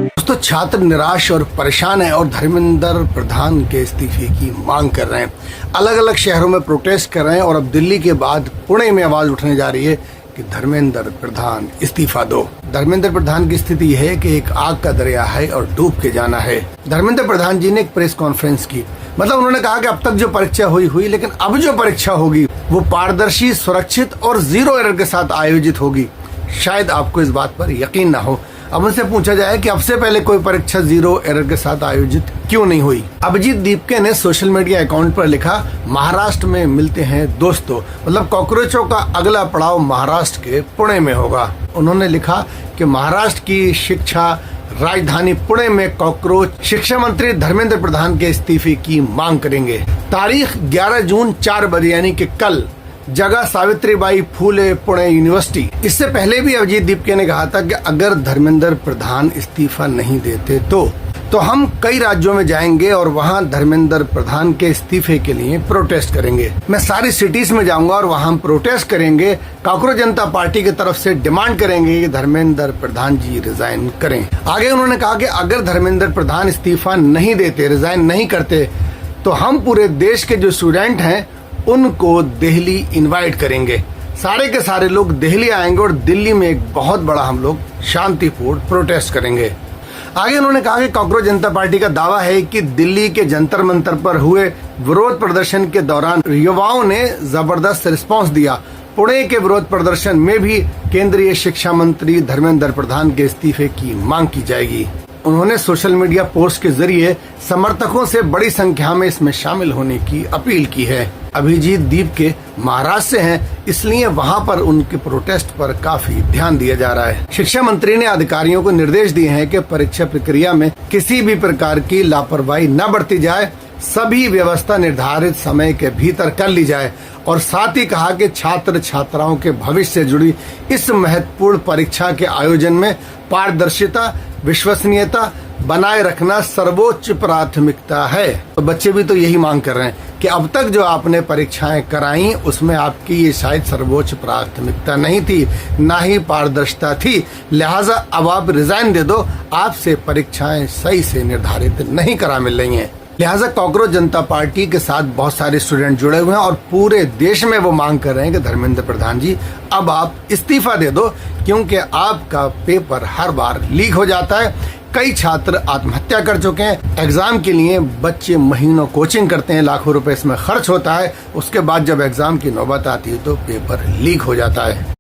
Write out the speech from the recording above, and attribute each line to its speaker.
Speaker 1: दोस्तों, छात्र निराश और परेशान हैं और धर्मेंद्र प्रधान के इस्तीफे की मांग कर रहे हैं। अलग अलग शहरों में प्रोटेस्ट कर रहे हैं और अब दिल्ली के बाद पुणे में आवाज उठने जा रही है कि धर्मेंद्र प्रधान इस्तीफा दो। धर्मेंद्र प्रधान की स्थिति यह है कि एक आग का दरिया है और डूब के जाना है। धर्मेंद्र प्रधान जी ने एक प्रेस कॉन्फ्रेंस की, मतलब उन्होंने कहा कि अब तक जो परीक्षा हुई, लेकिन अब जो परीक्षा होगी वो पारदर्शी, सुरक्षित और जीरो एरर के साथ आयोजित होगी। शायद आपको इस बात पर यकीन ना हो। अब उनसे पूछा जाए कि अब से पहले कोई परीक्षा जीरो एरर के साथ आयोजित क्यों नहीं हुई। अभिजीत दीपके ने सोशल मीडिया अकाउंट पर लिखा, महाराष्ट्र में मिलते हैं दोस्तों, मतलब कॉकरोचों का अगला पड़ाव महाराष्ट्र के पुणे में होगा। उन्होंने लिखा कि महाराष्ट्र की शिक्षा राजधानी पुणे में कॉकरोच शिक्षा मंत्री धर्मेंद्र प्रधान के इस्तीफे की मांग करेंगे। तारीख 11 जून 4 बजे यानी कि कल। जगह सावित्रीबाई फूले पुणे यूनिवर्सिटी। इससे पहले भी अभिजीत दीपके ने कहा था कि अगर धर्मेंद्र प्रधान इस्तीफा नहीं देते तो हम कई राज्यों में जाएंगे और वहां धर्मेंद्र प्रधान के इस्तीफे के लिए प्रोटेस्ट करेंगे। मैं सारी सिटीज में जाऊंगा और वहां हम प्रोटेस्ट करेंगे। कॉकरोच जनता पार्टी की तरफ से डिमांड करेंगे कि धर्मेंद्र प्रधान जी रिजाइन करें। आगे उन्होंने कहा कि अगर धर्मेंद्र प्रधान इस्तीफा नहीं देते, रिजाइन नहीं करते, तो हम पूरे देश के जो स्टूडेंट हैं उनको दिल्ली इनवाइट करेंगे। सारे के सारे लोग दिल्ली आएंगे और दिल्ली में एक बहुत बड़ा हम लोग शांतिपूर्ण प्रोटेस्ट करेंगे। आगे उन्होंने कहा कि कॉकरोच जनता पार्टी का दावा है कि दिल्ली के जंतर मंतर पर हुए विरोध प्रदर्शन के दौरान युवाओं ने जबरदस्त रिस्पांस दिया। पुणे के विरोध प्रदर्शन में भी केंद्रीय शिक्षा मंत्री धर्मेंद्र प्रधान के इस्तीफे की मांग की जाएगी। उन्होंने सोशल मीडिया पोस्ट के जरिए समर्थकों से बड़ी संख्या में इसमें शामिल होने की अपील की है। अभिजीत दीपके महाराष्ट्र से हैं, इसलिए वहां पर उनके प्रोटेस्ट पर काफी ध्यान दिया जा रहा है। शिक्षा मंत्री ने अधिकारियों को निर्देश दिए हैं कि परीक्षा प्रक्रिया में किसी भी प्रकार की लापरवाही न बरती जाए, सभी व्यवस्था निर्धारित समय के भीतर कर ली जाए और साथ ही कहा कि छात्र छात्राओं के भविष्य से जुड़ी इस महत्वपूर्ण परीक्षा के आयोजन में पारदर्शिता, विश्वसनीयता बनाए रखना सर्वोच्च प्राथमिकता है। तो बच्चे भी तो यही मांग कर रहे हैं कि अब तक जो आपने परीक्षाएं कराई उसमें आपकी ये शायद सर्वोच्च प्राथमिकता नहीं थी, ना ही पारदर्शिता थी, लिहाजा अब आप रिजाइन दे दो। आपसे परीक्षाएं सही से निर्धारित नहीं करा मिल रही हैं। लिहाजा कॉकरोच जनता पार्टी के साथ बहुत सारे स्टूडेंट जुड़े हुए हैं और पूरे देश में वो मांग कर रहे हैं कि धर्मेंद्र प्रधान जी अब आप इस्तीफा दे दो, क्योंकि आपका पेपर हर बार लीक हो जाता है। कई छात्र आत्महत्या कर चुके हैं। एग्जाम के लिए बच्चे महीनों कोचिंग करते हैं, लाखों रुपए इसमें खर्च होता है। उसके बाद जब एग्जाम की नौबत आती है तो पेपर लीक हो जाता है।